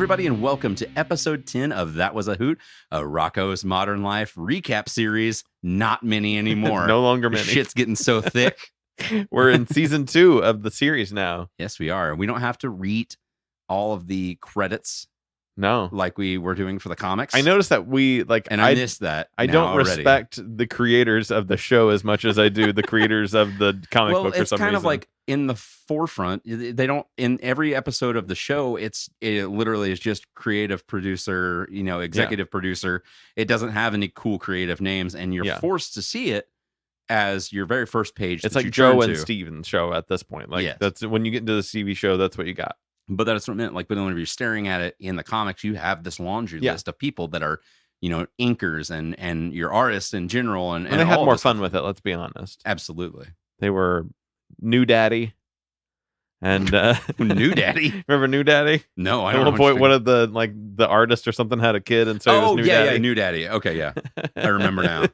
everybody, and welcome to episode 10 of That Was A Hoot, a Rocko's Modern Life recap series. Not many anymore. No longer many. Shit's getting so thick. We're in season 2 of the series now. Yes, we are. We don't have to read all of the credits No. like we were doing for the comics. I noticed that I missed that. I don't already. respect the creators of the show as much as I do the creators of the comic book for some reason. It's kind of like in the forefront. They don't, in every episode of the show, it literally is just creative producer, executive producer. It doesn't have any cool creative names, and you're forced to see it as your very first page. It's like Joe and Steven's show at this point. Like that's when you get into the TV show, that's what you got. But that's what I meant. Like, but when you're staring at it in the comics, you have this laundry list of people that are, inkers and your artists in general. And they had more fun with it. Let's be honest. Absolutely. They were New Daddy and New Daddy. Remember New Daddy? No, I At don't. one point, one of the artists or something had a kid, and so it was New Daddy. Yeah, New Daddy. Okay, yeah, I remember now.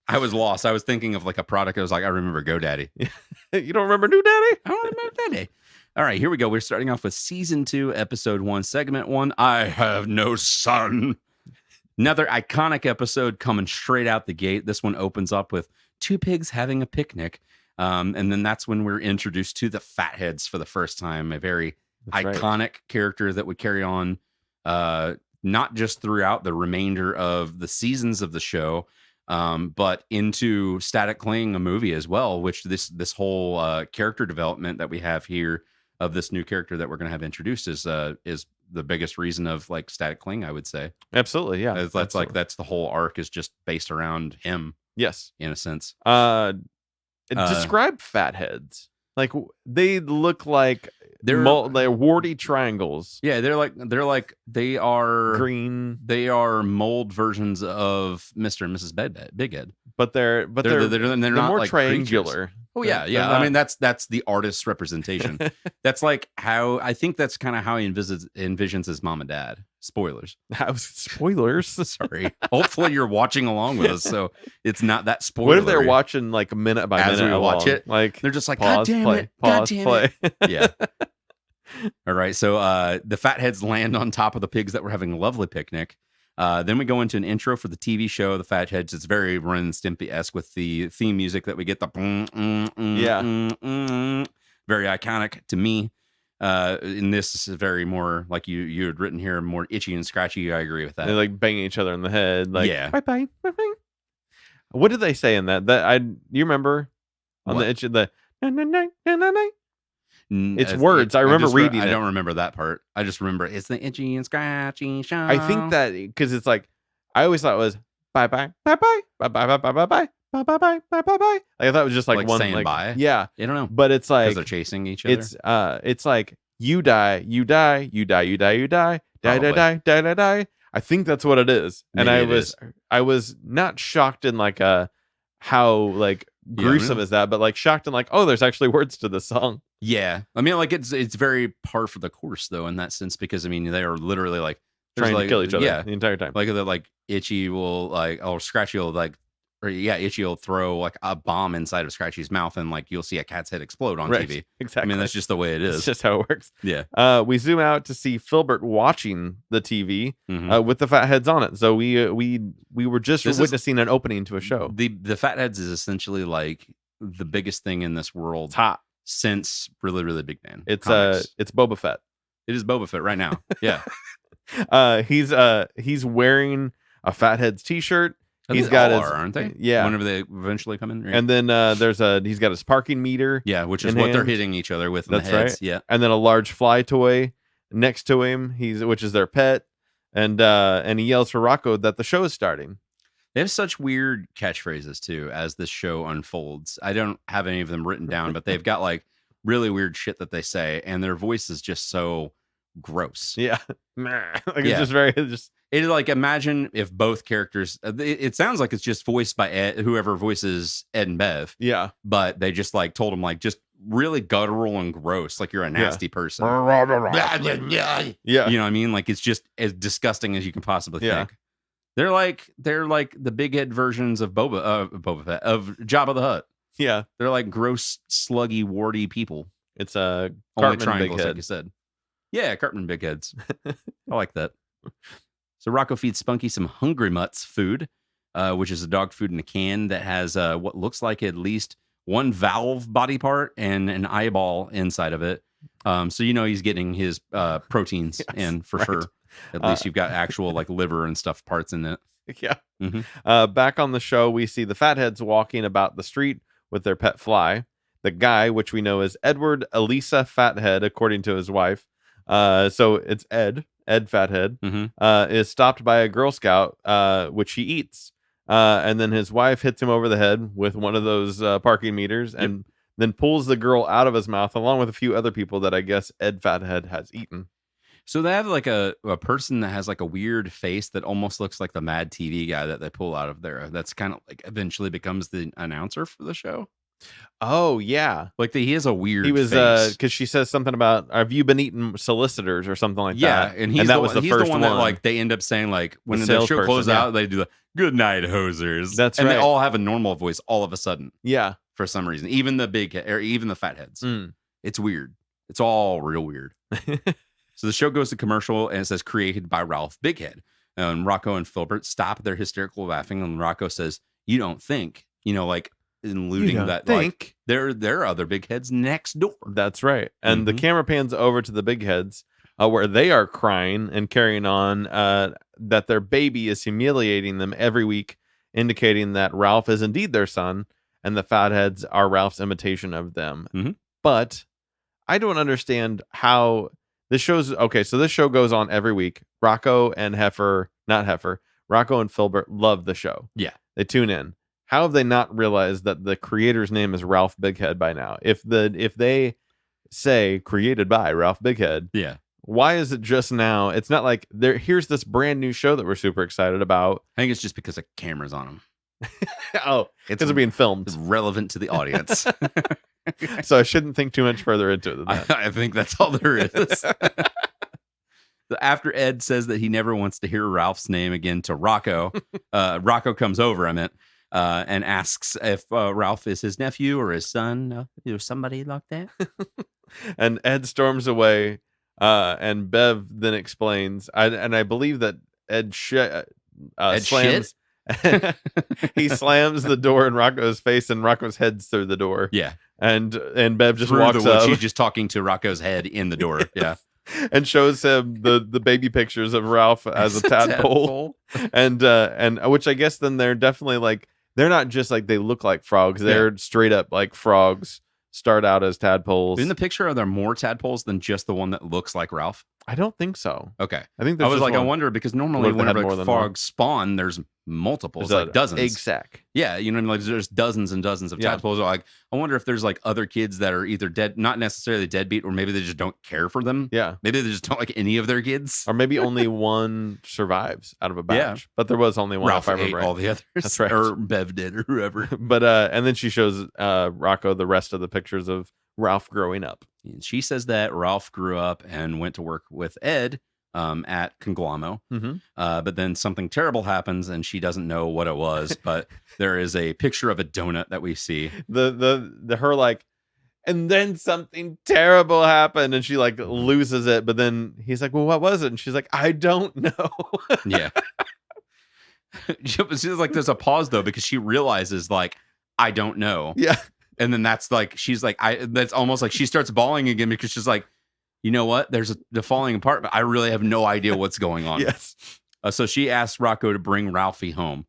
I was lost. I was thinking of like a product. I was like, I remember GoDaddy. You don't remember New Daddy? I don't remember Daddy. All right, here we go. We're starting off with season 2, episode 1, segment 1. I have no son. Another iconic episode coming straight out the gate. This one opens up with 2 pigs having a picnic. And then that's when we're introduced to the Fatheads for the first time. A very iconic character that would carry on not just throughout the remainder of the seasons of the show, but into Static Cling, a movie as well, which this whole character development that we have here of this new character that we're going to have introduced is the biggest reason of like Static Cling, I would say. Absolutely, yeah. That's the whole arc is just based around him. Yes, in a sense. Describe Fatheads. Like they look like they're warty triangles. Yeah, they are green. They are mold versions of Mr. and Mrs. Big Head. But they're not more like triangular. Creatures. Oh yeah, yeah. I mean that's the artist's representation. That's like how I think that's kind of how he envisions his mom and dad. Spoilers. Spoilers. Sorry. Hopefully you're watching along with us, so it's not that spoiler. What if they're watching like minute by minute as we watch it? Like they're just like, pause, God damn play, it, pause, God damn play. it. Yeah. All right. So the Fatheads land on top of the pigs that were having a lovely picnic. Then we go into an intro for the TV show, The Fatheads. It's very Ren and Stimpy-esque with the theme music that we get. The very iconic to me. And this is very more like you had written here, more itchy and scratchy. I agree with that. They like banging each other in the head. Like, yeah. Bye bye. What did they say in that? You remember on the itch of the it's words. I remember reading it. I don't remember that part. I just remember it's the itchy and scratchy show. I think that because it's like I always thought it was bye bye bye bye bye bye bye bye bye bye bye bye bye bye bye bye. I thought it was just like one saying bye. Yeah, I don't know, but it's like they're chasing each other. It's like you die, you die, you die, you die, you die, die, die, die, die, die, die. I think that's what it is, and I was not shocked in like how like gruesome is that, but like shocked and like, oh, there's actually words to this song. Yeah, I mean, like it's very par for the course though in that sense, because I mean they are literally like trying to kill each other the entire time. Like they're like Itchy will like, or Scratchy will like, or Itchy will throw like a bomb inside of Scratchy's mouth, and like you'll see a cat's head explode on TV. Exactly. I mean that's just the way it is. It's just how it works. Yeah. We zoom out to see Filbert watching the TV with the Fatheads on it. So we were just witnessing an opening to a show. The Fatheads is essentially like the biggest thing in this world. It's hot. Since really, really Big Man. It's Boba Fett. It is Boba Fett right now. Yeah. He's wearing a Fatheads t-shirt. He's got aren't they? Yeah. Whenever they eventually come in. Right? And then he's got his parking meter. Yeah, which is what they're hitting each other with. That's in the heads. Right. Yeah. And then a large fly toy next to him. Which is their pet. And he yells for Rocko that the show is starting. They have such weird catchphrases too as this show unfolds. I don't have any of them written down, but they've got like really weird shit that they say, and their voice is just so gross. Yeah, it's just very just. It is like, imagine if both characters. It sounds like it's just voiced by Ed, whoever voices Ed and Bev. Yeah, but they just like told him like just really guttural and gross, like you're a nasty person. Yeah, you know what I mean? Like it's just as disgusting as you can possibly think. They're like the big head versions of Boba Fett, of Jabba the Hutt. Yeah, they're like gross, sluggy, warty people. It's a only Cartman triangles, big head. like you said. Yeah, cartman big heads. I like that. So Rocko feeds Spunky some Hungry Mutts food, which is a dog food in a can that has what looks like at least one valve body part and an eyeball inside of it. So he's getting his proteins in for sure. At least you've got actual like liver and stuff parts in it. Yeah. Mm-hmm. Back on the show, we see the fatheads walking about the street with their pet fly. The guy, which we know is Edward Elisa Fathead, according to his wife. So it's Ed Fathead, is stopped by a Girl Scout, which he eats. And then his wife hits him over the head with one of those parking meters and then pulls the girl out of his mouth, along with a few other people that I guess Ed Fathead has eaten. So they have like a person that has like a weird face that almost looks like the Mad TV guy that they pull out of there. That's kind of like eventually becomes the announcer for the show. Oh yeah, like he has a weird. He was face. Because she says something about, "Have you been eating solicitors or something like that?" Yeah, and that was the first one that like they end up saying like when the show closes out, they do the "Good night, hosers." That's and right. They all have a normal voice all of a sudden. Yeah, for some reason, even the big or even the fatheads. It's weird. It's all real weird. So the show goes to commercial and it says created by Ralph Bighead. And Rocko and Filbert stop their hysterical laughing. And Rocko says, "You don't think," like alluding that like there are other big heads next door. That's right. And the camera pans over to the big heads where they are crying and carrying on that their baby is humiliating them every week, indicating that Ralph is indeed their son and the fatheads are Ralph's imitation of them. But I don't understand how this show's okay. So this show goes on every week. Rocko and Rocko and Filbert love the show. Yeah. They tune in. How have they not realized that the creator's name is Ralph Bighead by now? If they say created by Ralph Bighead, yeah, why is it just now? It's not like here's this brand new show that we're super excited about. I think it's just because the camera's on them. Oh, it's because they're being filmed. It's relevant to the audience. So I shouldn't think too much further into it than that. I think that's all there is. After Ed says that he never wants to hear Ralph's name again to Rocko, Rocko comes over, and asks if Ralph is his nephew or his son, somebody like that. And Ed storms away, and Bev then explains, I believe that Ed slams. He slams the door in Rocco's face, and Rocco's head's through the door. Yeah, and Bev just walks up. She's just talking to Rocco's head in the door. Yeah. And shows him the baby pictures of Ralph as a tadpole. and which I guess then they're definitely like, they're not just like they look like frogs, they're straight up like frogs start out as tadpoles. In the picture, are there more tadpoles than just the one that looks like Ralph? I don't think so. Okay. I think I was like, I wonder, because normally whenever frogs spawn, there's multiples, like dozens. Egg sack. Yeah, like there's dozens and dozens of tadpoles. Like, I wonder if there's like other kids that are either dead, not necessarily deadbeat, or maybe they just don't care for them. Yeah. Maybe they just don't like any of their kids. Or maybe only one survives out of a batch. Yeah. But there was only one. Ralph ate all the others. That's right. Or Bev did, or whoever. But and then she shows Rocko the rest of the pictures of Ralph growing up. And she says that Ralph grew up and went to work with Ed at Conglommo. But then something terrible happens and she doesn't know what it was, but there is a picture of a donut that we see. Her like, and then something terrible happened and she like loses it, but then he's like, well, what was it? And she's like, I don't know. Yeah. She's like, there's a pause though, because she realizes like, I don't know. Yeah. And then that's like, she's like, that's almost like she starts bawling again, because she's like, you know what? There's the falling apart, but I really have no idea what's going on. Yes. So she asks Rocko to bring Ralphie home.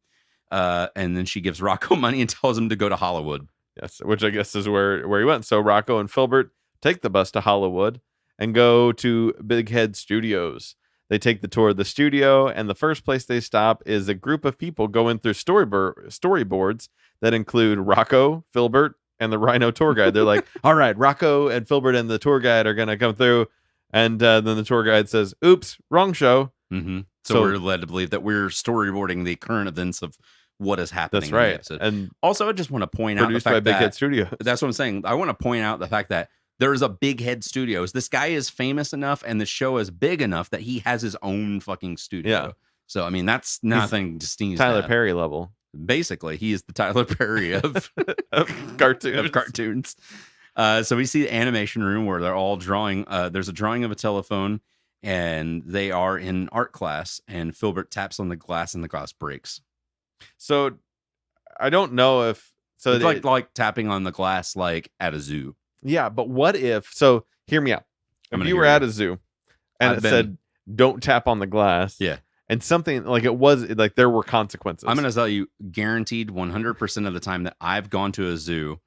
And then she gives Rocko money and tells him to go to Hollywood. Yes, which I guess is where he went. So Rocko and Filbert take the bus to Hollywood and go to Big Head Studios. They take the tour of the studio, and the first place they stop is a group of people going through storyboards that include Rocko, Filbert, and the Rhino tour guide. They're like, all right, Rocko and Filbert and the tour guide are going to come through. And then the tour guide says, oops, wrong show. So we're led to believe that we're storyboarding the current events of what is happening. That's right. In the episode. And also, I just want to point out the fact by Big that Head Studios. That's what I'm saying. I want to point out the fact that there is a Big Head Studios. This guy is famous enough and the show is big enough that he has his own fucking studio. Yeah. So, I mean, that's nothing to sneeze Tyler at. Perry level. Basically, he is the Tyler Perry of cartoons. Of cartoons. So we see the animation room where they're all drawing. There's a drawing of a telephone, and they are in art class. And Filbert taps on the glass, and the glass breaks. So I don't know if it's like tapping on the glass, like at a zoo. Yeah, but what if? So hear me out. If you were at a zoo and said, "Don't tap on the glass," yeah, and something like it was like there were consequences. I'm going to tell you, guaranteed 100% of the time that I've gone to a zoo,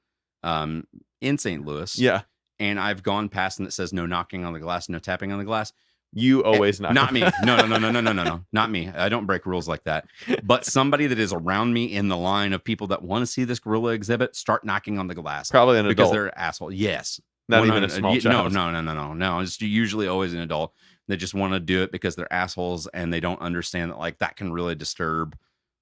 in St. Louis, yeah, and I've gone past and it says no knocking on the glass, no tapping on the glass. You always knock. Not me. No. Not me. I don't break rules like that. But somebody that is around me in the line of people that want to see this gorilla exhibit start knocking on the glass. Probably an adult. Because they're an asshole. Yes. Not even a small child. No. It's usually always an adult. They just want to do it because they're assholes and they don't understand that like that can really disturb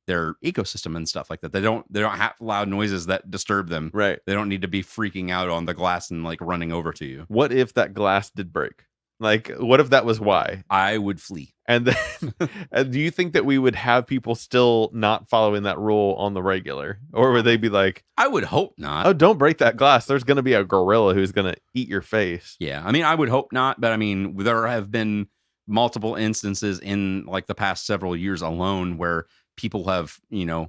their ecosystem and stuff like that. They don't have loud noises that disturb them. Right. They don't need to be freaking out on the glass and like running over to you. What if that glass did break? Like, what if that was why? I would flee. And then, and do you think that we would have people still not following that rule on the regular? Or would they be like... I would hope not. Oh, don't break that glass. There's going to be a gorilla who's going to eat your face. Yeah. I mean, I would hope not. But I mean, there have been multiple instances in like the past several years alone where people have,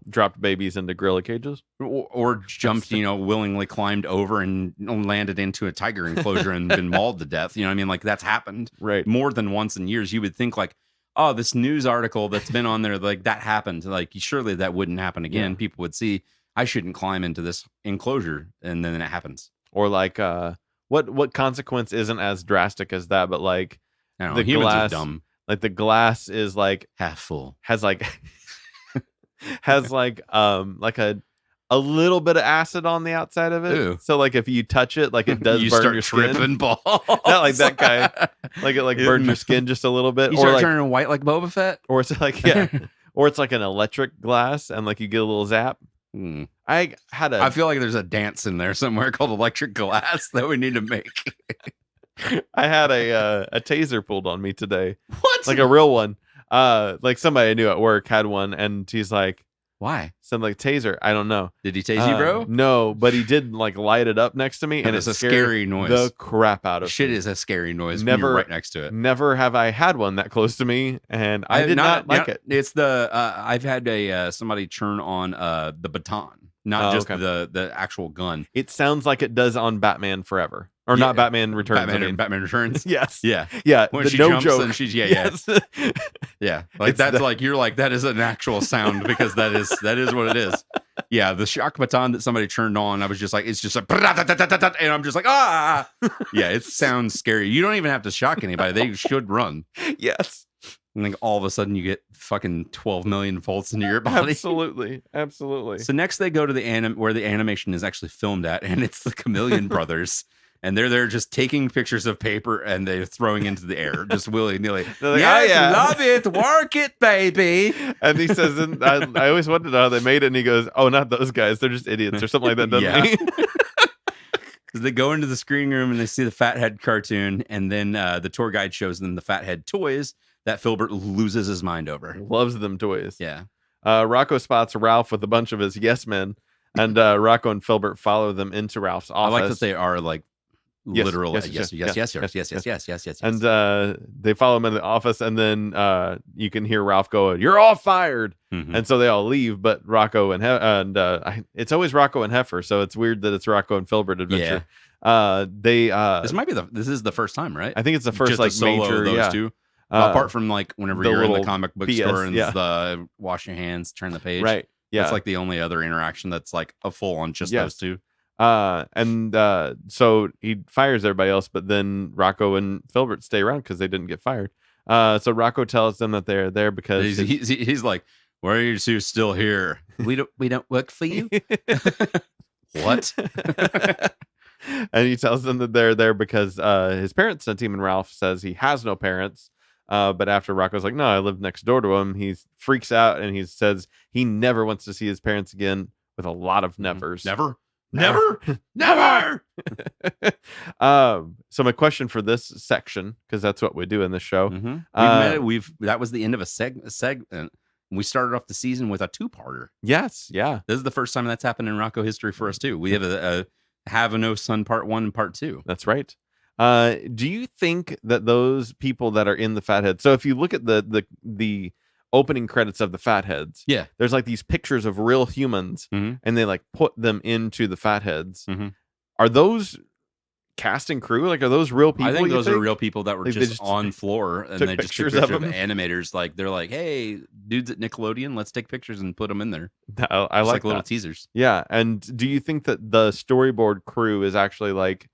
dropped babies into gorilla cages or jumped, willingly climbed over and landed into a tiger enclosure and been mauled to death. You know what I mean? Like that's happened more than once in years. You would think like, oh, this news article that's been on there, like that happened. Like surely that wouldn't happen again. Yeah. People would see I shouldn't climb into this enclosure. And then it happens. Or like, what consequence isn't as drastic as that, but like I don't know, the glass, dumb. Like the glass is like half full, has like a little bit of acid on the outside of it. Ew. So like if you touch it, like it does you burn start your skin. Tripping balls. Not like that guy. Like it like burned your skin just a little bit. You or start like, turning white like Boba Fett. Or it's like or it's like an electric glass and like you get a little zap. I feel like there's a dance in there somewhere called electric glass that we need to make. I had a taser pulled on me today. What? Like a real one. Like somebody I knew at work had one, and he's like, "Why?" Some like taser. I don't know. Did he tase you, bro? No, but he did like light it up next to me, and it's a scary noise. The crap out of shit me. Is a scary noise. Never when you're right next to it. Never have I had one that close to me, and I did not like it. It's the I've had somebody turn on the baton, not just the actual gun. It sounds like it does on Batman Forever. Or not Batman Returns. Batman Returns. Yes. Yeah. When she no jumps joke. and she's yes. Yeah. Like that's like you're like that is an actual sound because that is what it is. Yeah. The shock baton that somebody turned on, I was just like, it's just like, and I'm just like, ah. Yeah. It sounds scary. You don't even have to shock anybody. They should run. Yes. And then all of a sudden you get fucking 12 million volts into your body. Absolutely. So next they go to where the animation is actually filmed at, and it's the Chameleon Brothers. And they're there just taking pictures of paper and they're throwing into the air just willy-nilly. Like, yes, love it. Work it, baby. And he says, I always wondered how they made it. And he goes, oh, not those guys. They're just idiots or something like that, doesn't he? Because they go into the screening room and they see the Fathead cartoon. And then the tour guide shows them the Fathead toys that Filbert loses his mind over. Loves them toys. Yeah. Rocko spots Ralph with a bunch of his yes men. And Rocko and Filbert follow them into Ralph's office. I like that they are like, literal yes. And they follow him in the office, and then you can hear Ralph go, "You're all fired!" Mm-hmm. And so they all leave, but Rocko and it's always Rocko and Heifer, so it's weird that it's Rocko and Filbert adventure. Yeah. This is the first time, right? I think it's the first just like solo major those two. Apart from like whenever you're in the comic book store and the wash your hands, turn the page, right? Yeah, it's like the only other interaction that's like a full on just those two. So he fires everybody else, but then Rocko and Filbert stay around because they didn't get fired. So Rocko tells them that they're there because he's like, "Why are you two still here? We don't work for you." What? And he tells them that they're there because his parents sent him, and Ralph says he has no parents. But after Rocco's like, "No, I live next door to him," he freaks out and he says he never wants to see his parents again, with a lot of nevers. Never. So my question for this section, because that's what we do in this show. Mm-hmm. That was the end of a segment. We started off the season with a two-parter. Yes, yeah. This is the first time that's happened in Rocko history for us too. We have Have No Son Part 1 and Part 2. That's right. Do you think that those people that are in the Fatheads, so if you look at the opening credits of the Fatheads, Yeah. there's like these pictures of real humans, and they like put them into the Fatheads. Are those cast and crew? Like, are those real people? I think those are real people that were Like, just on floor, and they just took pictures pictures of of them? animators. Like, they're like, hey, dudes at Nickelodeon, let's take pictures and put them in there. I like little that. teasers. Yeah. And do you think that the storyboard crew is actually like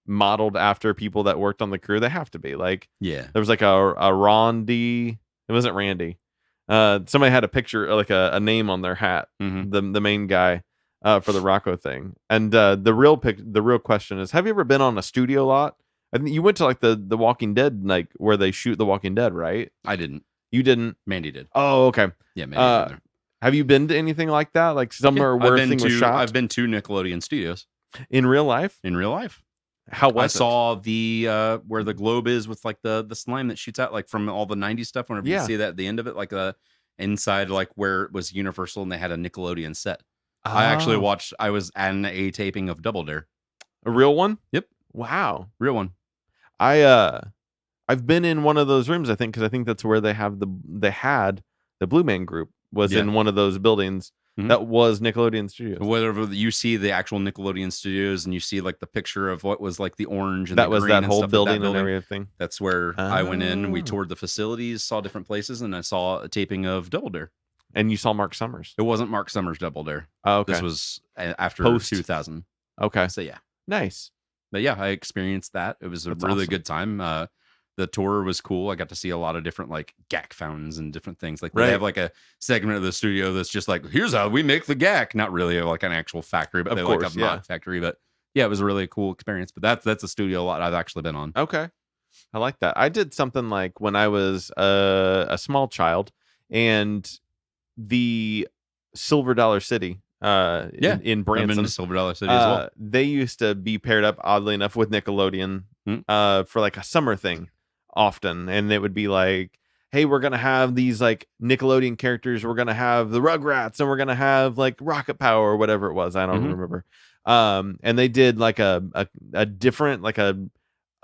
modeled after people that worked on the crew? They have to be. Like, Yeah. there was like a Randy. It wasn't Randy. Somebody had a picture, like a name on their hat. The main guy for the Rocko thing. And the real question is, have you ever been on a studio lot? I think you went to like the Walking Dead, like where they shoot The Walking Dead, right? I didn't. You didn't? Mandy did. Oh, okay. Yeah, Mandy did. Have you been to anything like that? Like somewhere where things were shot? I've been to Nickelodeon Studios. In real life? In real life. How was I it? saw the where the globe is with like the slime that shoots out, like from all the 90s stuff. Whenever you see that at the end of it, like inside, like where it was Universal and they had a Nickelodeon set. I actually watched. I was at a taping of Double Dare. A real one? Yep. Wow. Real one. I've been in one of those rooms, I think, because I think that's where they had the Blue Man Group was in one of those buildings. That was Nickelodeon Studios. Whatever you see the actual Nickelodeon Studios, and you see like the picture of what was like the orange and that the was green that and whole stuff building, like that and everything. That's where I went in. We toured the facilities, saw different places, and I saw a taping of Double Dare. And you saw Mark Summers. It wasn't Mark Summers' Double Dare. Oh, okay. This was after Post 2000. Okay. So yeah, nice. But yeah, I experienced that. It was a really good time. The tour was cool. I got to see a lot of different like gack fountains and different things. Like they have like a segment of the studio that's just like, here's how we make the gack. Not really like an actual factory, but they like a mock factory. But yeah, it was a really cool experience. But that's a studio lot I've actually been on. Okay. I like that. I did something like when I was a small child, and the Silver Dollar City in Branson. I've been to Silver Dollar City as well. They used to be paired up, oddly enough, with Nickelodeon for like a summer thing often. And it would be like, hey, we're going to have these like Nickelodeon characters. We're going to have the Rugrats, and we're going to have like Rocket Power or whatever it was. I don't remember. And they did like a different, like a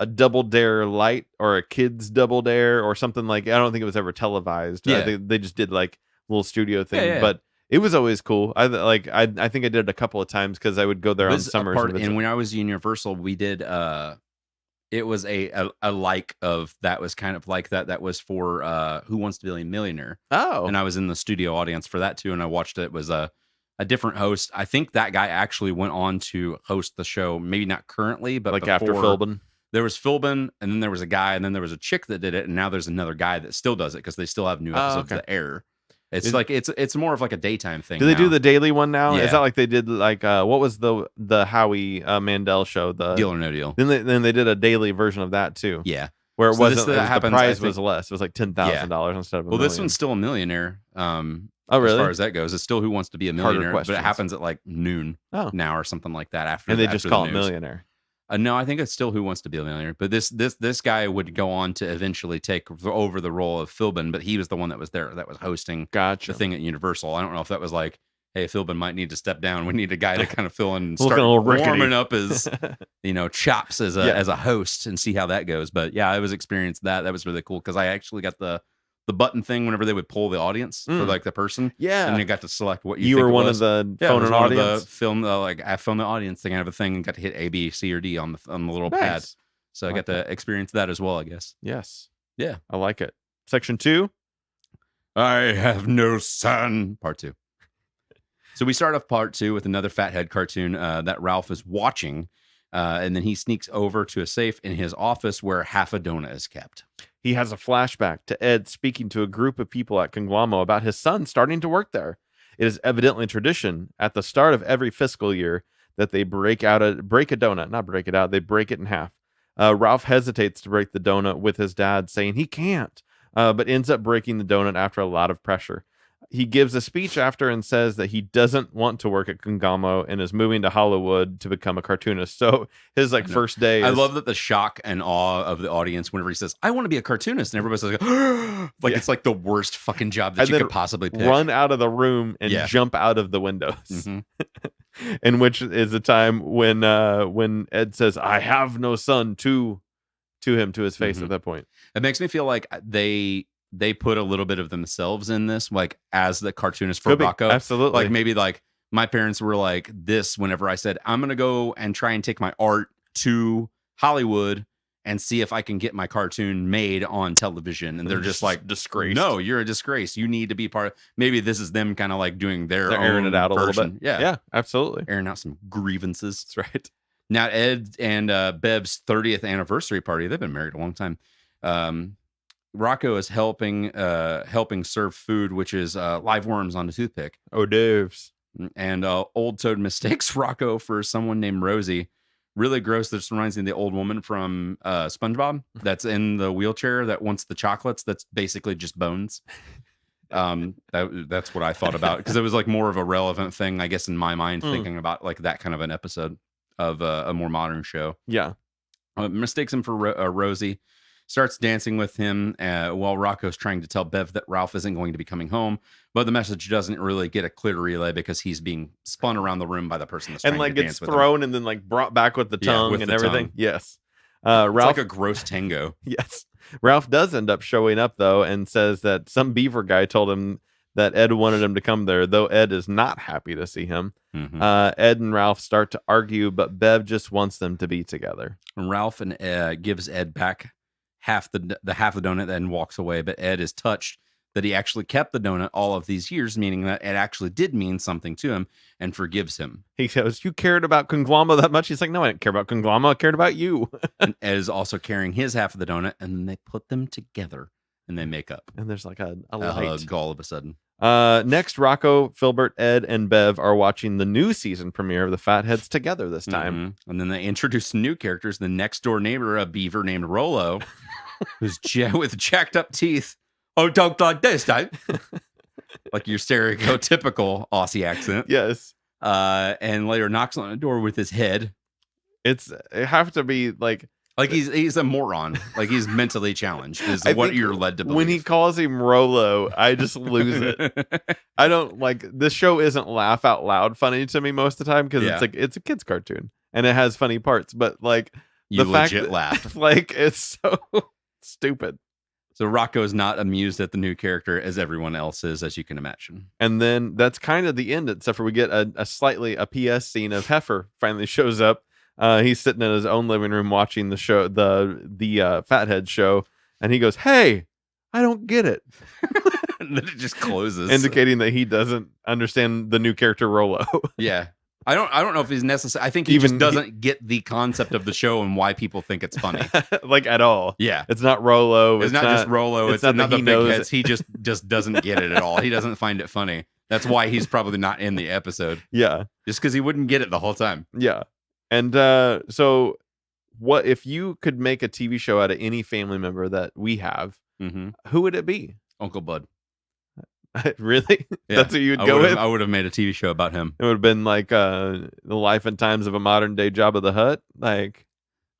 Double Dare Light or a Kids Double Dare or something. Like, I don't think it was ever televised. Yeah. They just did like a little studio thing, but it was always cool. I think I did it a couple of times because I would go there on summers. And when I was Universal, we did it was a like of that was kind of like that was for Who Wants to Be a Millionaire. Oh, and I was in the studio audience for that too, and I watched it. It was a different host. I think that guy actually went on to host the show, maybe not currently, but like after Philbin. There was Philbin, and then there was a guy, and then there was a chick that did it, and now there's another guy that still does it because they still have new episodes that air. It's like it's more of like a daytime thing. Do they do the daily one now? Yeah. Is that like they did like what was the Howie Mandel show? The Deal or No Deal. Then they did a daily version of that too. Yeah, where it so wasn't. the prize was less. It was like $10,000 instead of. This one's still a millionaire. Oh, really? As far as that goes, it's still Who Wants to Be a Millionaire, but it questions. happens at like noon now or something like that. After and they after just call the it news. Millionaire. No, I think it's still Who Wants to Be a Millionaire. But this guy would go on to eventually take over the role of Philbin, but he was the one that was there that was hosting the thing at Universal. I don't know if that was like, hey, Philbin might need to step down. We need a guy to kind of fill in and start warming up his chops as a host and see how that goes. But yeah, I was experienced that. That was really cool because I actually got the button thing whenever they would poll the audience for like the person. Yeah. And you got to select what you think were it one was. of the phone and audience. I filmed the audience thing. I have a thing and got to hit A, B, C, or D on the little pad. So I got to experience that as well, I guess. Yes. Yeah. I like it. Section 2. I Have No Son. Part 2. So we start off part 2 with another fathead cartoon that Ralph is watching. And then he sneaks over to a safe in his office where half a donut is kept. He has a flashback to Ed speaking to a group of people at Conglamo about his son starting to work there. It is evidently tradition at the start of every fiscal year that they break a donut, not break it out, they break it in half. Ralph hesitates to break the donut with his dad, saying he can't, but ends up breaking the donut after a lot of pressure. He gives a speech after and says that he doesn't want to work at Conglamo and is moving to Hollywood to become a cartoonist. So his first day. I love that the shock and awe of the audience whenever he says, "I want to be a cartoonist," and everybody's like, it's like the worst fucking job that you could possibly pick. Run out of the room and jump out of the windows. in which is a time when Ed says, "I have no son," to him, to his face at that point. It makes me feel like they put a little bit of themselves in this, like as the cartoonist for Rocko. Absolutely. Like maybe like my parents were like this whenever I said, I'm going to go and try and take my art to Hollywood and see if I can get my cartoon made on television. And they're just like, disgraced. No, you're a disgrace. You need to be part of, maybe this is them kind of like doing their own airing it out version. a little bit. Yeah, absolutely. Airing out some grievances. That's right. Now, Ed and Bev's 30th anniversary party, they've been married a long time. Rocko is helping serve food, which is live worms on a toothpick. Oh, Daves. And Old Toad mistakes Rocko for someone named Rosie. Really gross. This reminds me of the old woman from SpongeBob that's in the wheelchair that wants the chocolates. That's basically just bones. That's what I thought about, because it was like more of a relevant thing, I guess, in my mind, thinking about like that kind of an episode of a more modern show. Yeah. Mistakes him for Rosie. Starts dancing with him while Rocco's trying to tell Bev that Ralph isn't going to be coming home. But the message doesn't really get a clear relay because he's being spun around the room by the person that's trying to dance with him. And like gets thrown and then like brought back with the tongue and everything. Tongue. Yes. Ralph, it's like a gross tango. Yes. Ralph does end up showing up though and says that some beaver guy told him that Ed wanted him to come there, though Ed is not happy to see him. Ed and Ralph start to argue, but Bev just wants them to be together. And Ralph gives Ed back half the donut, then walks away. But Ed is touched that he actually kept the donut all of these years, meaning that it actually did mean something to him, and forgives him. He goes, "You cared about Congloma that much?" He's like, "No, I didn't care about Congloma. I cared about you." And Ed is also carrying his half of the donut, and then they put them together and they make up. And there's like a light. Hug all of a sudden. Next, Rocko, Filbert, Ed, and Bev are watching the new season premiere of the Fatheads together this time. And then they introduce some new characters. The next door neighbor, a beaver named Rollo, who's with jacked up teeth. Oh, don't like this, don't. Like your stereotypical Aussie accent. Yes. And later knocks on the door with his head. It have to be like he's a moron. Like he's mentally challenged is what you're led to believe. When he calls him Rollo, I just lose it. I don't like, this show isn't laugh out loud funny to me most of the time because it's a kid's cartoon and it has funny parts, but like you the legit fact that, laughed. Like it's so stupid. So Rocco is not amused at the new character as everyone else is, as you can imagine. And then that's kind of the end, except for we get a PS scene of Heifer finally shows up. He's sitting in his own living room watching the show, the Fathead show, and he goes, "Hey, I don't get it." And then it just closes, indicating that he doesn't understand the new character Rollo. Yeah. I don't know if he's necessary. I think he just doesn't get the concept of the show and why people think it's funny. Like at all. Yeah. It's not Rollo. It's not just Rollo. It's not the big heads. He just doesn't get it at all. He doesn't find it funny. That's why he's probably not in the episode. Yeah. Just because he wouldn't get it the whole time. Yeah. And so what if you could make a TV show out of any family member that we have, who would it be? Uncle Bud. Really? Yeah. That's who you would go with? I would have made a TV show about him. It would have been like the life and times of a modern day Jabba the Hutt. Like,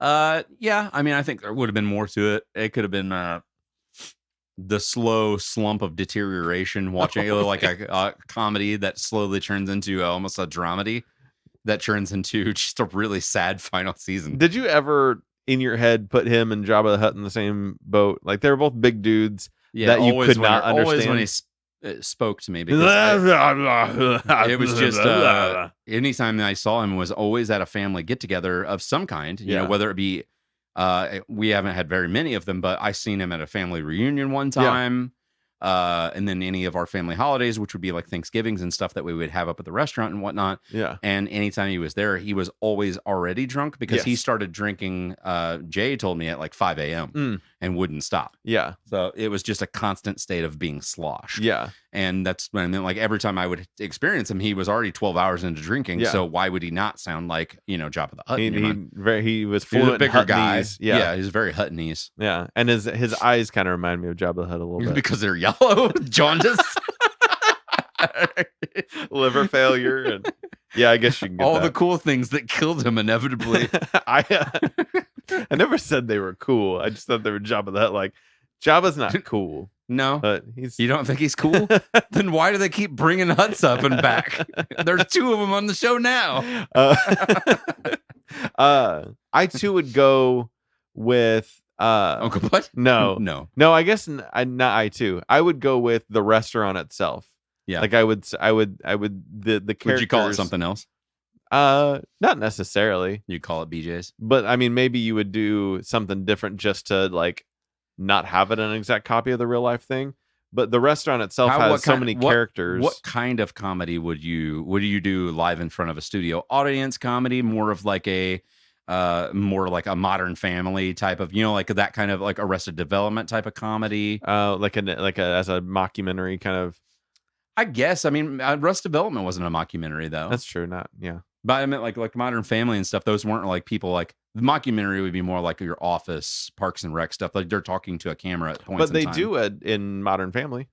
yeah. I mean, I think there would have been more to it. It could have been the slow slump of deterioration, watching like a comedy that slowly turns into almost a dramedy that turns into just a really sad final season. Did you ever in your head put him and Jabba the Hutt in the same boat? Like they were both big dudes that you could not understand. Always when he spoke to me, because it was just anytime that I saw him was always at a family get together of some kind, you know, whether it be we haven't had very many of them, but I seen him at a family reunion one time, and then any of our family holidays, which would be like Thanksgivings and stuff that we would have up at the restaurant and whatnot. Yeah. And anytime he was there, he was always already drunk because he started drinking. Jay told me at like 5 a.m. And wouldn't stop. Yeah. So it was just a constant state of being sloshed. Yeah. And that's when, like, every time I would experience him, he was already 12 hours into drinking. So why would he not sound like, you know, Jabba the Hutt? He was fluent, a bigger guy. Yeah. He's very Huttonese. Yeah. And his eyes kind of remind me of Jabba the Hutt a little bit. Because they're yellow, jaundice. Liver failure. And yeah, I guess you can get all that. The cool things that killed him inevitably. I never said they were cool. I just thought they were Jabba the Hutt. Like, Jabba's not cool, No, but he's. you don't think he's cool? Then why do they keep bringing Hutts up and back? There's 2 of them on the show now. I too would go with Uncle Bud? No. I guess not. I too. I would go with the restaurant itself. Yeah, like I would the characters. Would you call it something else? Not necessarily. You call it BJ's, but I mean, maybe you would do something different just to like not have it an exact copy of the real life thing. But the restaurant itself has so many characters. What kind of comedy would you do live in front of a studio audience? Comedy, more of like a Modern Family type of, like that kind of like Arrested Development type of comedy. Like as a mockumentary kind of. I guess. I mean, Arrested Development wasn't a mockumentary though. That's true. Yeah. But I meant like Modern Family and stuff. Those weren't like people like the mockumentary would be more like your Office, Parks and Rec stuff. Like they're talking to a camera at points. But they do it in Modern Family.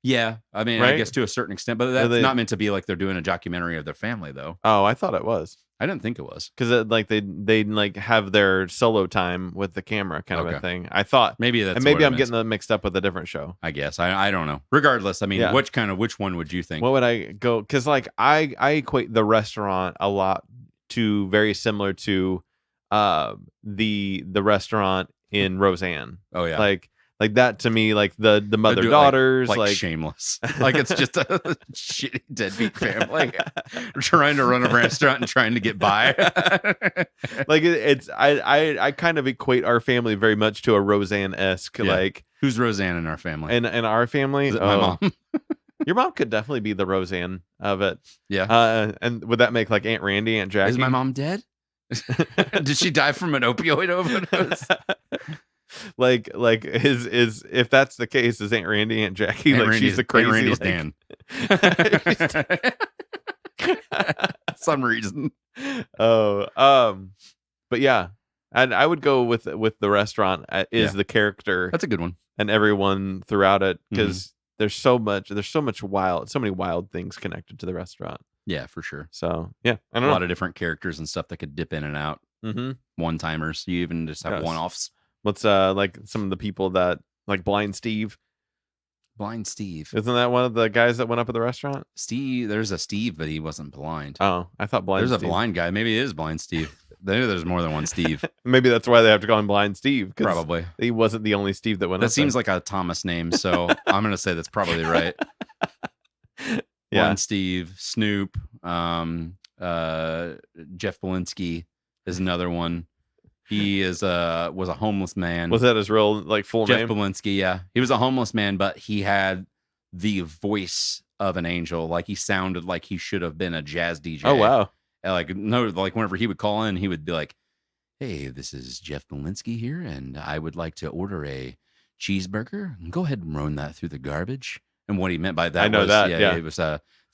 Yeah, I mean, right? I guess to a certain extent, but that's not meant to be like they're doing a documentary of their family, though. Oh, I thought it was. I didn't think it was because like they like have their solo time with the camera kind of a thing. I thought maybe that's and maybe I'm getting them mixed up with a different show. I guess I don't know. Regardless, I mean, which one would you think? What would I go? Because like I equate the restaurant a lot to very similar to the restaurant in Roseanne. Oh yeah, like that to me, like the mother daughters, like Shameless, like it's just a shitty deadbeat family trying to run a restaurant and trying to get by. Like it's I kind of equate our family very much to a Roseanne-esque. Like who's Roseanne in our family? And our family, my mom. Your mom could definitely be the Roseanne of it. Yeah. And would that make like Aunt Randy, Aunt Jackie? Is my mom dead? Did she die from an opioid overdose? Like is if that's the case, is Aunt Randy, Aunt Jackie? Aunt like Randy's, she's the crazy. Aunt Randy's Dan. Some reason. Oh, but yeah, and I would go with the restaurant is the character. That's a good one, and everyone throughout it because there's so many wild things connected to the restaurant. Yeah, for sure. So yeah, I don't know. A lot of different characters and stuff that could dip in and out. One timers. You even just have one offs. What's like some of the people that like Blind Steve? Blind Steve. Isn't that one of the guys that went up at the restaurant? Steve, there's a Steve, but he wasn't blind. Oh, I thought Blind There's Steve. A blind guy. Maybe it is Blind Steve. There's more than one Steve. Maybe that's why they have to call him Blind Steve. Probably. He wasn't the only Steve that went up. That seems like a Thomas name, so I'm going to say that's probably right. Blind Steve, Snoop, Jeff Belinsky is another one. He was a homeless man. Was that his real like full name? Jeff Belinsky, yeah. He was a homeless man, but he had the voice of an angel. Like he sounded like he should have been a jazz DJ. Oh wow. And like whenever he would call in, he would be like, "Hey, this is Jeff Belinsky here, and I would like to order a cheeseburger. Go ahead and run that through the garbage." And what he meant by that it was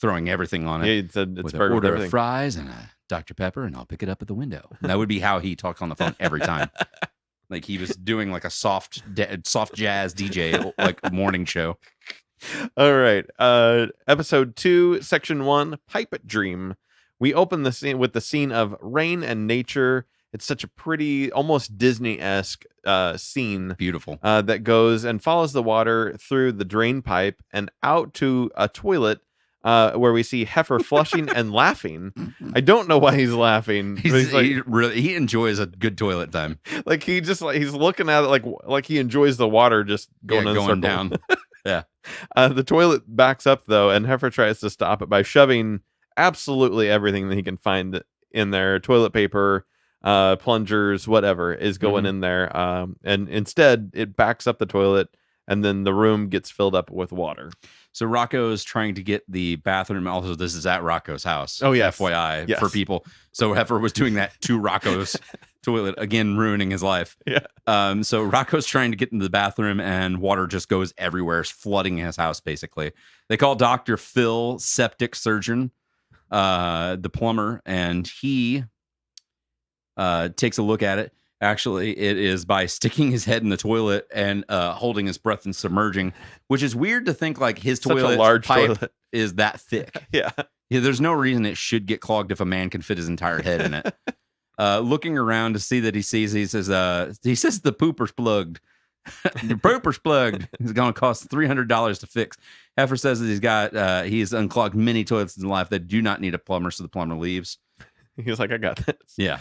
throwing everything on it. Yeah, he said it's with burger an order of fries and a Dr. Pepper, and I'll pick it up at the window. And that would be how he talked on the phone every time. Like he was doing like a soft jazz DJ like morning show. All right. Episode 2, Section 1, Pipe Dream. We open the scene with the scene of rain and nature. It's such a pretty, almost Disney-esque scene. Beautiful. That goes and follows the water through the drain pipe and out to a toilet where we see Heifer flushing and laughing. I don't know why he's laughing. He enjoys a good toilet time. Like he's looking at it like he enjoys the water just going down. Yeah. The toilet backs up though, and Heifer tries to stop it by shoving absolutely everything that he can find in there. Toilet paper, plungers, whatever is going in there. And instead it backs up the toilet, and then the room gets filled up with water. So Rocko is trying to get the bathroom. Also, this is at Rocko's house. Oh, yeah. FYI for people. So Heifer was doing that to Rocko's toilet, again, ruining his life. Yeah. So Rocko's trying to get into the bathroom, and water just goes everywhere, it's flooding his house, basically. They call Dr. Phil, septic surgeon, the plumber, and he takes a look at it. Actually, it is by sticking his head in the toilet and holding his breath and submerging, which is weird to think like his toilet large pipe toilet is that thick. Yeah. There's no reason it should get clogged if a man can fit his entire head in it. Looking around to see that he says the pooper's plugged. Your pooper's plugged. It's going to cost $300 to fix. Heifer says that he's unclogged many toilets in life that do not need a plumber, so the plumber leaves. He's like, I got this. Yeah.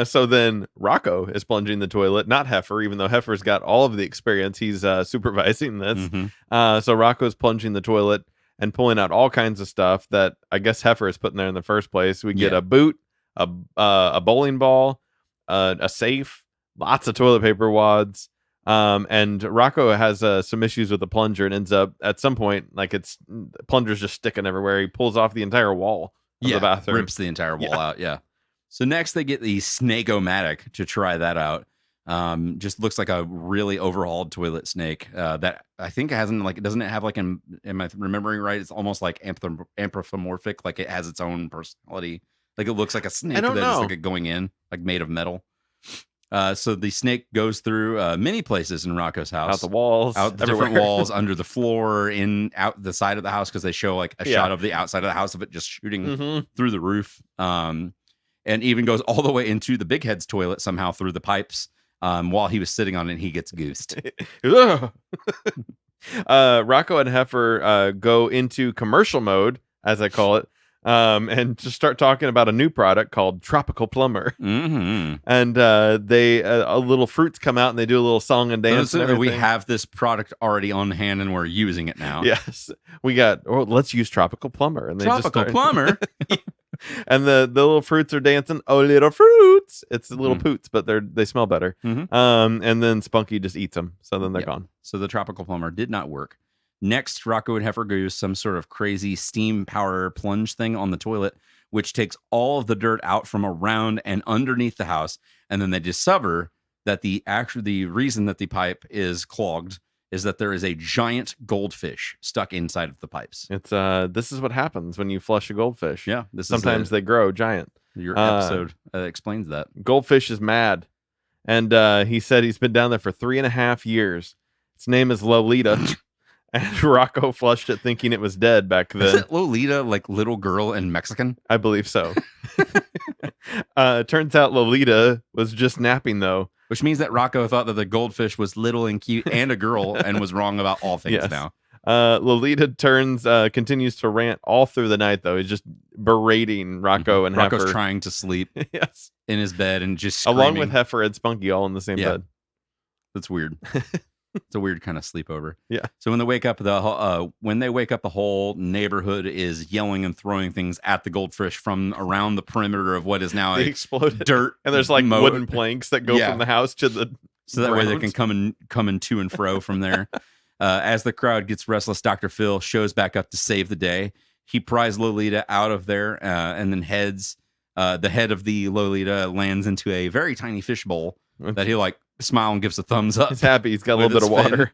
So then Rocko is plunging the toilet, not Heifer, even though Heifer's got all of the experience. He's supervising this. Mm-hmm. So Rocko's plunging the toilet and pulling out all kinds of stuff that I guess Heifer is putting there in the first place. We get a boot, a bowling ball, a safe, lots of toilet paper wads. And Rocko has some issues with the plunger and ends up at some point, like plunger's just sticking everywhere. He pulls off the entire wall of the bathroom. Rips the entire wall out. Yeah. So next they get the Snake-O-Matic to try that out. Just looks like a really overhauled toilet snake that I think doesn't it have like, am I remembering right? It's almost like anthropomorphic, like it has its own personality. Like it looks like a snake that is like going in, like made of metal. So the snake goes through many places in Rocko's house. Out the walls. Out the different walls, under the floor, out the side of the house, because they show like a shot of the outside of the house of it just shooting through the roof. And even goes all the way into the big head's toilet somehow through the pipes. While he was sitting on it, he gets goosed. Rocko and Heifer go into commercial mode, as I call it, and just start talking about a new product called Tropical Plumber. Mm-hmm. And they little fruits come out and they do a little song and dance. And we have this product already on hand and we're using it now. Yes, we got. Let's use Tropical Plumber. And they Plumber. And the little fruits are dancing. Oh, little fruits! It's little poots, but they smell better. Mm-hmm. And then Spunky just eats them, so then they're gone. So the Tropical Plumber did not work. Next, Rocko and Heifer use some sort of crazy steam power plunge thing on the toilet, which takes all of the dirt out from around and underneath the house. And then they discover that the reason that the pipe is clogged is that there is a giant goldfish stuck inside of the pipes. It's this is what happens when you flush a goldfish. Yeah, sometimes they grow giant. Your episode explains that. Goldfish is mad, and he said he's been down there for 3.5 years. Its name is Lolita. And Rocko flushed it thinking it was dead back then. Is it Lolita, like little girl in Mexican? I believe so. Turns out Lolita was just napping, though. Which means that Rocko thought that the goldfish was little and cute and a girl and was wrong about all things now. Lolita continues to rant all through the night, though. He's just berating Rocko and Heifer. Rocko's trying to sleep in his bed and just screaming. Along with Heifer and Spunky all in the same bed. That's weird. It's a weird kind of sleepover. Yeah. So when they wake up, the whole neighborhood is yelling and throwing things at the goldfish from around the perimeter of what is now exploded dirt. And there's like wooden planks that go from the house to the so that way they can come in to and fro from there. As the crowd gets restless, Dr. Phil shows back up to save the day. He pries Lolita out of there and then the head of the Lolita lands into a very tiny fish bowl that he smile and gives a thumbs up. He's happy. He's got a little bit of water.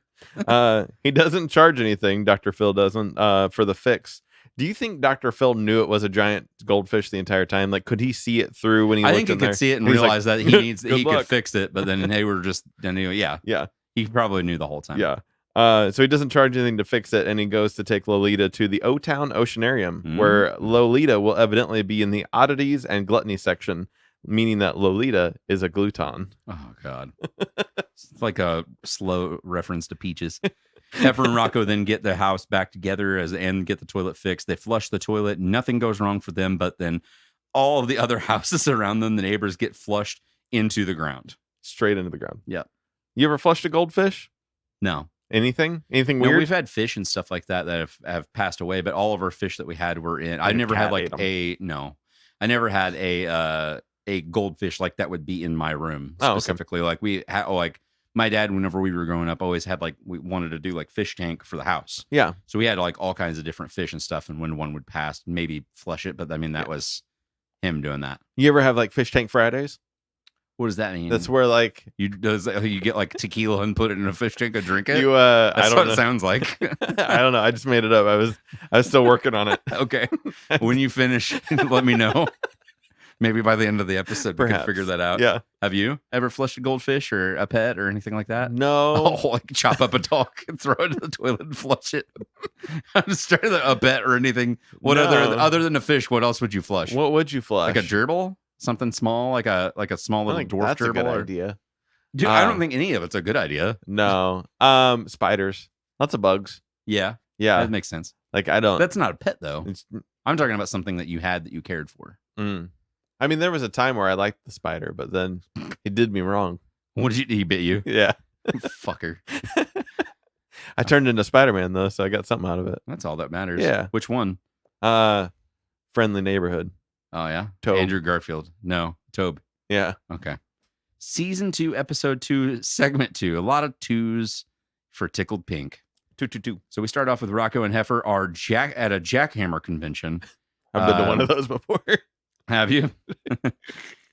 He doesn't charge anything. Dr. Phil doesn't for the fix. Do you think Dr. Phil knew it was a giant goldfish the entire time? Like, could he see it through when he looked in there? I think he could see it and realize that he could fix it, but then they were just he probably knew the whole time. Yeah. So he doesn't charge anything to fix it, and he goes to take Lolita to the O-Town Oceanarium, where Lolita will evidently be in the oddities and gluttony section, meaning that Lolita is a gluton. Oh, God. It's like a slow reference to Peaches. Heifer and Rocko then get the house back together and get the toilet fixed. They flush the toilet. Nothing goes wrong for them, but then all of the other houses around them, the neighbors, get flushed into the ground. Straight into the ground. Yeah. You ever flushed a goldfish? No. Anything weird? We've had fish and stuff like that have passed away, but all of our fish that we had were in. I never had I never had a goldfish like that would be in my room specifically. Like we had, my dad, whenever we were growing up, always had we wanted to do fish tank for the house. Yeah. So we had all kinds of different fish and stuff. And when one would pass, maybe flush it. But I mean, that was him doing that. You ever have fish tank Fridays? What does that mean? That's where you get tequila and put it in a fish tank and drink it. That's what it sounds like. I don't know. I just made it up. I was still working on it. Okay. When you finish, let me know. Maybe by the end of the episode, we can figure that out. Yeah. Have you ever flushed a goldfish or a pet or anything like that? No. Oh, chop up a dog and throw it in the toilet and flush it. I'm just trying to a pet or anything. What other than a fish? What else would you flush? What would you flush? Like a gerbil? Something small, like a small little dwarf that's gerbil. A good idea. Dude, I don't think any of it's a good idea. No. Spiders. Lots of bugs. Yeah. Yeah. That makes sense. Like, I don't. That's not a pet, though. It's, I'm talking about something that you had that you cared for. I mean, there was a time where I liked the spider, but then he did me wrong. What did you do? He bit you? Yeah. Fucker. I turned into Spider-Man, though, so I got something out of it. That's all that matters. Yeah. Which one? Friendly Neighborhood. Oh, yeah? Tobe. Andrew Garfield. No, Tobe. Yeah. Okay. Season 2, Episode 2, Segment 2. A lot of twos for Tickled Pink. 222. So we start off with Rocko and Heifer are at a Jackhammer convention. I've been to one of those before. Have you?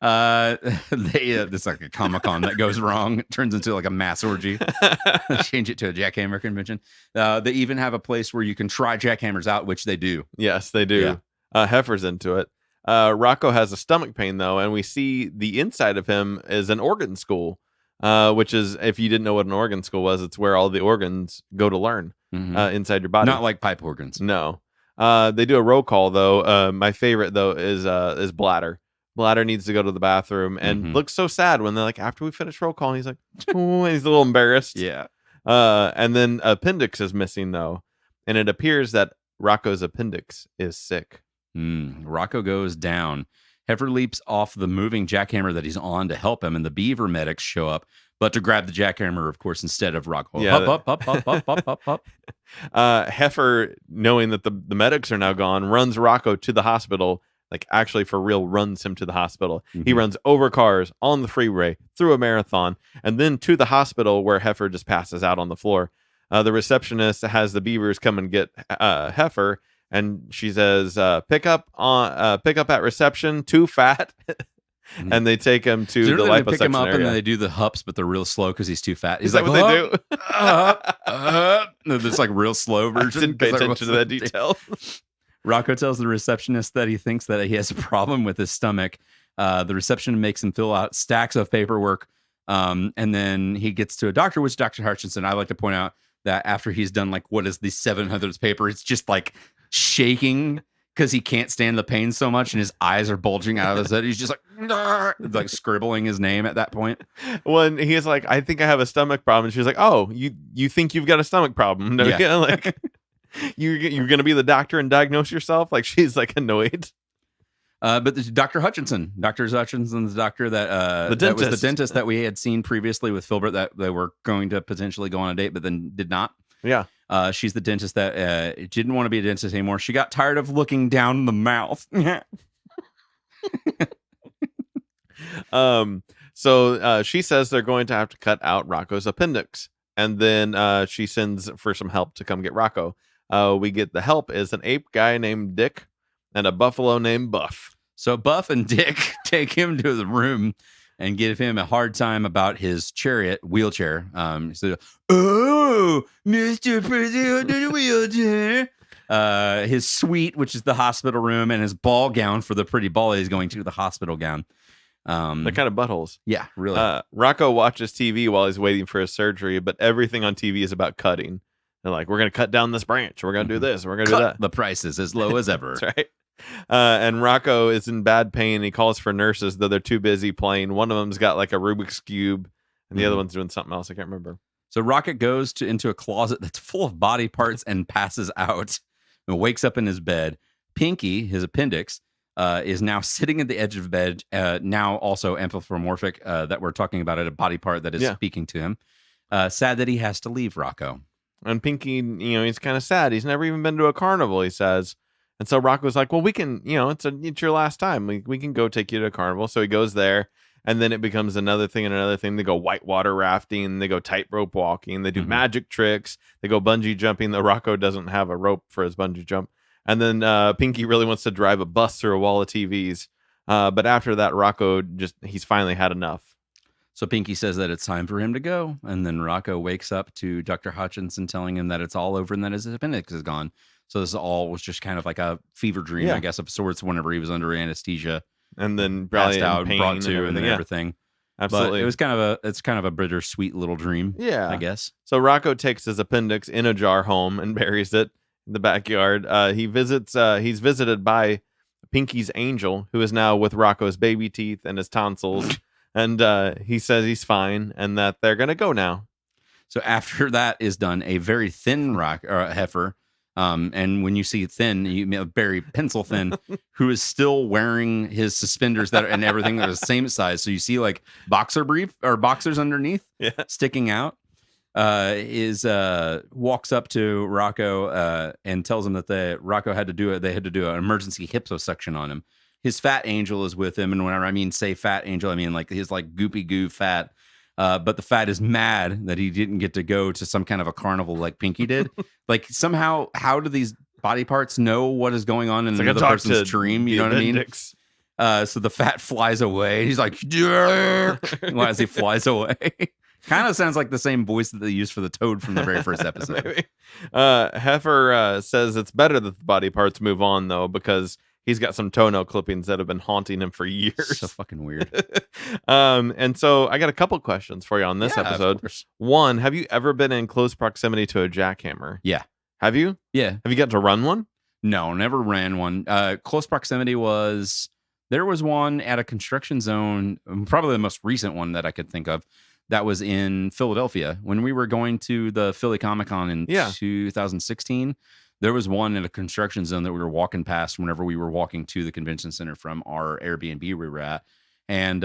It's like a Comic-Con that goes wrong. It turns into like a mass orgy. Change it to a Jackhammer convention. They even have a place where you can try jackhammers out, which they do. Yes, they do. Yeah. Heifer's into it. Rocko has a stomach pain, though, and we see the inside of him is an organ school, which is, if you didn't know what an organ school was, it's where all the organs go to learn inside your body. Not like pipe organs. No. They do a roll call, though. My favorite, though, is Bladder. Bladder needs to go to the bathroom and looks so sad when they're like, after we finish roll call, and he's like, oh, he's a little embarrassed. Yeah. And then appendix is missing, though. And it appears that Rocko's appendix is sick. Rocko goes down. Heifer leaps off the moving jackhammer that he's on to help him, and the beaver medics show up, but to grab the jackhammer, of course, instead of Rocko. Yeah, Up. Heifer, knowing that the medics are now gone, runs Rocko to the hospital. Like, actually, for real, runs him to the hospital. He runs over cars, on the freeway, through a marathon, and then to the hospital where Heifer just passes out on the floor. The receptionist has the beavers come and get Heifer, and she says, pick up at reception, too fat. And they take him to the liposuction they pick him up area. and then they do the hups, but they're real slow because he's too fat. He's Is that like, what they do? It's like real slow version. I didn't pay attention to that detail. Rocko tells the receptionist that he thinks that he has a problem with his stomach. The receptionist makes him fill out stacks of paperwork. And then he gets to a doctor, which Dr. Hutchinson. I like to point out that after he's done like what is the 700th paper, it's just like shaking because he can't stand the pain so much and his eyes are bulging out of his head. He's just like, it's like scribbling his name at that point. When he's like, I think I have a stomach problem. And she's like, oh, you think you've got a stomach problem? No, yeah. Like you're going to be the doctor and diagnose yourself? Like, she's like annoyed. But Dr. Hutchinson, Dr. Hutchinson's doctor that was the dentist that we had seen previously with Filbert that they were going to potentially go on a date, but then did not. Yeah. She's the dentist that didn't want to be a dentist anymore. She got tired of looking down the mouth. So she says they're going to have to cut out Rocko's appendix. And then she sends for some help to come get Rocko. We get the help is an ape guy named Dick and a buffalo named Buff. So Buff and Dick take him to the room and give him a hard time about his wheelchair. So, oh, Mr. President of the wheelchair. His suite, which is the hospital room, and his ball gown for the pretty ball he's going to, the hospital gown. They're kind of buttholes. Yeah, really. Rocko watches TV while he's waiting for his surgery, but everything on TV is about cutting. They're like, we're going to cut down this branch. We're going to do this. We're going to do that. The prices as low as ever. That's right. And Rocko is in bad pain. He calls for nurses, though they're too busy playing. One of them's got like a Rubik's Cube, and the other one's doing something else. I can't remember. So Rocket goes into a closet that's full of body parts and passes out and wakes up in his bed. Pinky, his appendix, is now sitting at the edge of bed, now also anthropomorphic, that we're talking about, a body part that is speaking to him. Sad that he has to leave Rocko. And Pinky, he's kind of sad. He's never even been to a carnival, he says. And so Rocco's like, well, we can, it's your last time. We can go take you to a carnival. So he goes there, and then it becomes another thing and another thing. They go whitewater rafting. They go tightrope walking. They do magic tricks. They go bungee jumping, though Rocko doesn't have a rope for his bungee jump. And then Pinky really wants to drive a bus through a wall of TVs. But after that, Rocko he's finally had enough. So Pinky says that it's time for him to go. And then Rocko wakes up to Dr. Hutchinson telling him that it's all over and that his appendix is gone. So this all was just kind of like a fever dream, I guess, of sorts whenever he was under anesthesia. And then passed out, brought to, and then everything. Absolutely. But it's kind of a bittersweet little dream. Yeah. I guess. So Rocko takes his appendix in a jar home and buries it in the backyard. He's visited by Pinky's angel, who is now with Rocko's baby teeth and his tonsils. And he says he's fine and that they're going to go now. So after that is done, a very thin heifer, and when you see thin, you mean very pencil thin, who is still wearing his suspenders and everything that is the same size. So you see like boxers underneath, sticking out. Walks up to Rocko and tells him that Rocko had to do it. They had to do an emergency liposuction on him. His fat angel is with him, and whenever I mean say fat angel, I mean like his like goopy goo fat. But the fat is mad that he didn't get to go to some kind of a carnival like Pinky did. Like somehow, how do these body parts know what is going on in another person's dream? You know what I mean? So the fat flies away. He's like, jerk, as he flies away. Kind of sounds like the same voice that they used for the toad from the very first episode. Heifer says it's better that the body parts move on, though, because he's got some toenail clippings that have been haunting him for years. So fucking weird. And so I got a couple questions for you on this episode. One, have you ever been in close proximity to a jackhammer? Yeah. Have you? Yeah. Have you got to run one? No, never ran one. Close proximity there was one at a construction zone, probably the most recent one that I could think of. That was in Philadelphia when we were going to the Philly Comic Con in 2016. There was one in a construction zone that we were walking past whenever we were walking to the convention center from our Airbnb we were at. And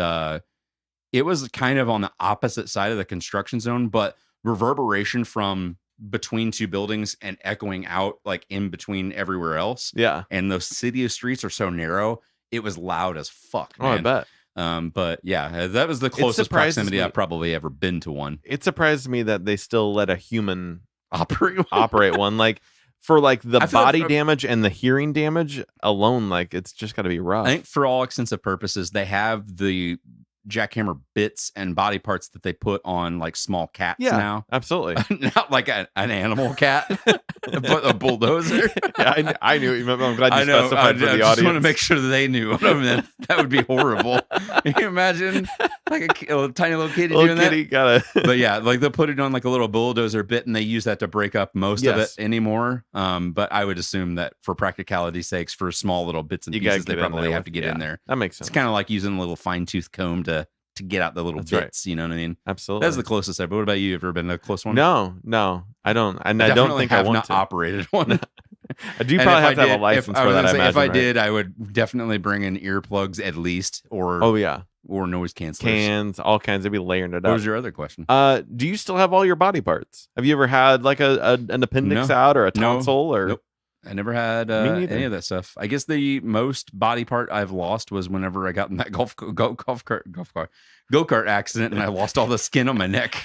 it was kind of on the opposite side of the construction zone, but reverberation from between two buildings and echoing out like in between everywhere else. Yeah. And those city streets are so narrow. It was loud as fuck, man. Oh, I bet. But yeah, that was the closest proximity I've probably ever been to one. It surprised me that they still let a human operate one. Like for like the body damage and the hearing damage alone, like it's just got to be rough. I think for all extensive purposes, they have the Jackhammer bits and body parts that they put on like small cats now. Absolutely. Not like an animal cat, but a bulldozer. Yeah, I knew what you meant. I'm glad you specified for the audience. I just want to make sure that they knew what I meant. That would be horrible. Can you imagine like a tiny little kitty doing that? But yeah, like they'll put it on like a little bulldozer bit and they use that to break up most of it anymore. But I would assume that for practicality's sakes, for small little bits and pieces, they probably have to get in there. That makes sense. It's kind of like using a little fine tooth comb to get out the little bits, you know what I mean? Absolutely. That's the closest ever. What about you? Have you ever been to a close one? No, I don't. And I don't think I want not to. Operated one. I do probably have to have a license for that. If I did, I would definitely bring in earplugs at least, or noise cancelers. All kinds. They'd be layering it up. What was your other question? Do you still have all your body parts? Have you ever had like an appendix out or a tonsil or? Nope. I never had any of that stuff. I guess the most body part I've lost was whenever I got in that go-kart accident and I lost all the skin on my neck.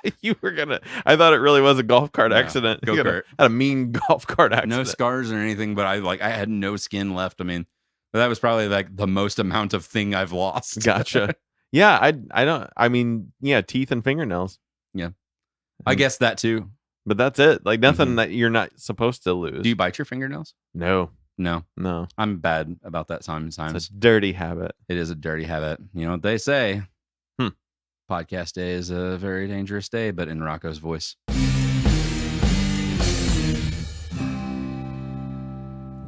I thought it really was a golf cart accident. Go-kart. Had a mean golf cart accident. No scars or anything, but I had no skin left. I mean, that was probably like the most amount of thing I've lost. Gotcha. Yeah, teeth and fingernails. Yeah. I guess that too. But that's it. Like nothing that you're not supposed to lose. Do you bite your fingernails? No. I'm bad about that sometimes. It's a dirty habit. It is a dirty habit. You know what they say? Podcast day is a very dangerous day, but in Rocko's voice.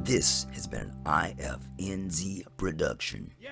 This has been an IFNZ production. Yeah.